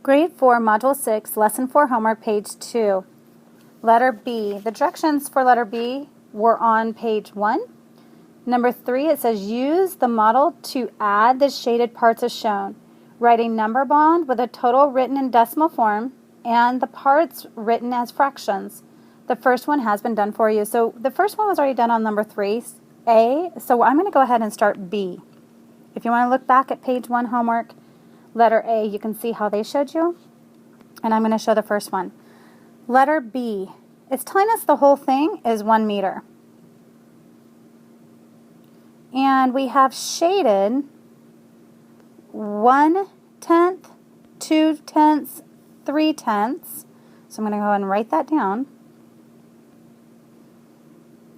Grade 4, Module 6, Lesson 4 homework, page 2. Letter B. The directions for letter B were on page 1. Number 3, it says use the model to add the shaded parts as shown. Write a number bond with a total written in decimal form and the parts written as fractions. The first one has been done for you. So the first one was already done on number 3, A. So I'm going to go ahead and start B. If you want to look back at page 1 homework, letter A, you can see how they showed you. And I'm going to show the first one. Letter B. It's telling us the whole thing is 1 meter. And we have shaded 1/10, 2/10, 3/10. So I'm going to go ahead and write that down.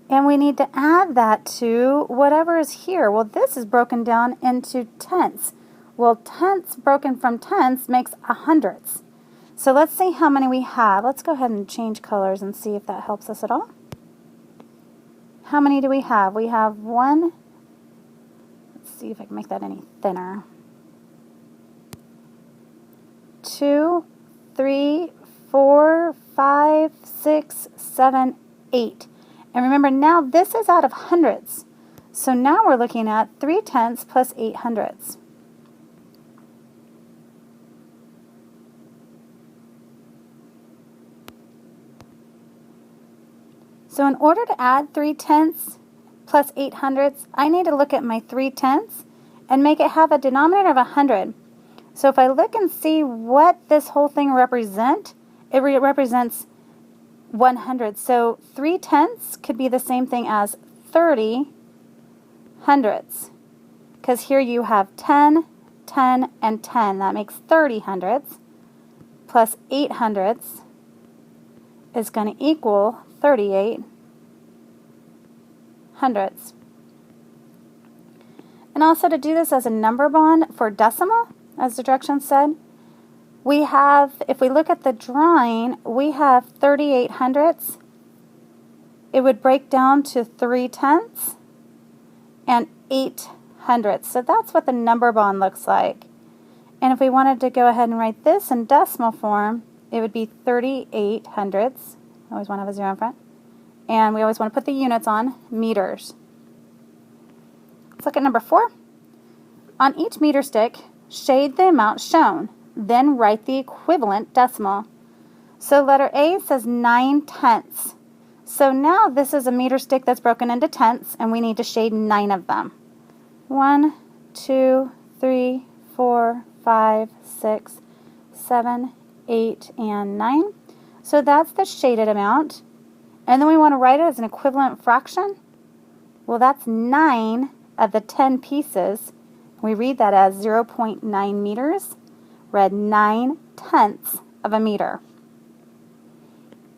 And we need to add that to whatever is here. Well, this is broken down into tenths. Well, tenths broken from tenths makes hundredths. So let's see how many we have. Let's go ahead and change colors and see if that helps us at all. How many do we have? We have 1. Let's see if I can make that any thinner. 2, 3, 4, 5, 6, 7, 8. And remember, now this is out of hundredths. So now we're looking at 3/10 plus 8 hundredths. So in order to add 3/10 plus 8 hundredths, I need to look at my 3/10 and make it have a denominator of 100. So if I look and see what this whole thing represents, it represents 100. So 3/10 could be the same thing as 30 hundredths. Because here you have 10, 10, and 10. That makes 30 hundredths. Plus 8 hundredths is going to equal 38 hundredths. And also to do this as a number bond for decimal, as the directions said, we have, if we look at the drawing, we have 38 hundredths. It would break down to 3/10 and 8 hundredths. So that's what the number bond looks like. And if we wanted to go ahead and write this in decimal form, it would be 38 hundredths. I always want to have a 0 in front. And we always want to put the units on meters. Let's look at number 4. On each meter stick, shade the amount shown. Then write the equivalent decimal. So letter A says 9/10. So now this is a meter stick that's broken into tenths, and we need to shade 9 of them. 1, 2, 3, 4, 5, 6, 7, 8, and 9. So that's the shaded amount. And then we want to write it as an equivalent fraction. Well, that's 9 of the 10 pieces. We read that as 0.9 meters. Read 9/10 of a meter.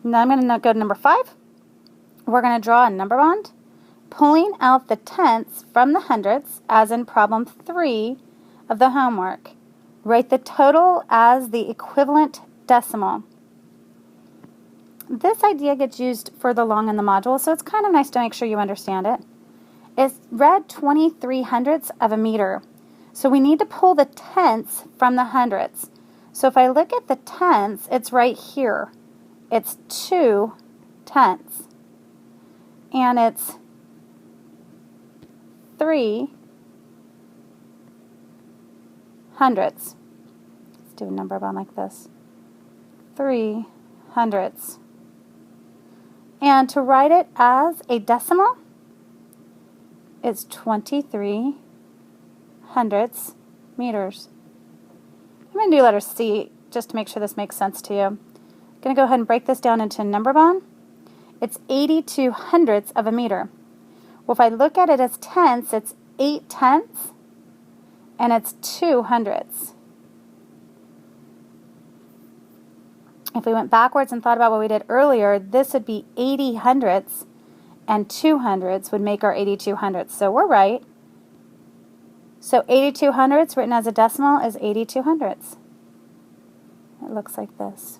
Now I'm going to go to number 5. We're going to draw a number bond, pulling out the tenths from the hundredths, as in problem 3 of the homework. Write the total as the equivalent decimal. This idea gets used further along in the module, so it's kind of nice to make sure you understand it. It's read 23 hundredths of a meter. So we need to pull the tenths from the hundredths. So if I look at the tenths, it's right here. It's 2/10. And it's 3 hundredths. Let's do a number bond like this. 3 hundredths. And to write it as a decimal, it's 23 hundredths meters. I'm going to do letter C just to make sure this makes sense to you. I'm going to go ahead and break this down into a number bond. It's 82 hundredths of a meter. Well, if I look at it as tenths, it's 8/10 and it's 2 hundredths. If we went backwards and thought about what we did earlier, this would be 80 hundredths and 2 hundredths would make our 82 hundredths. So we're right. So 82 hundredths written as a decimal is 82 hundredths. It looks like this.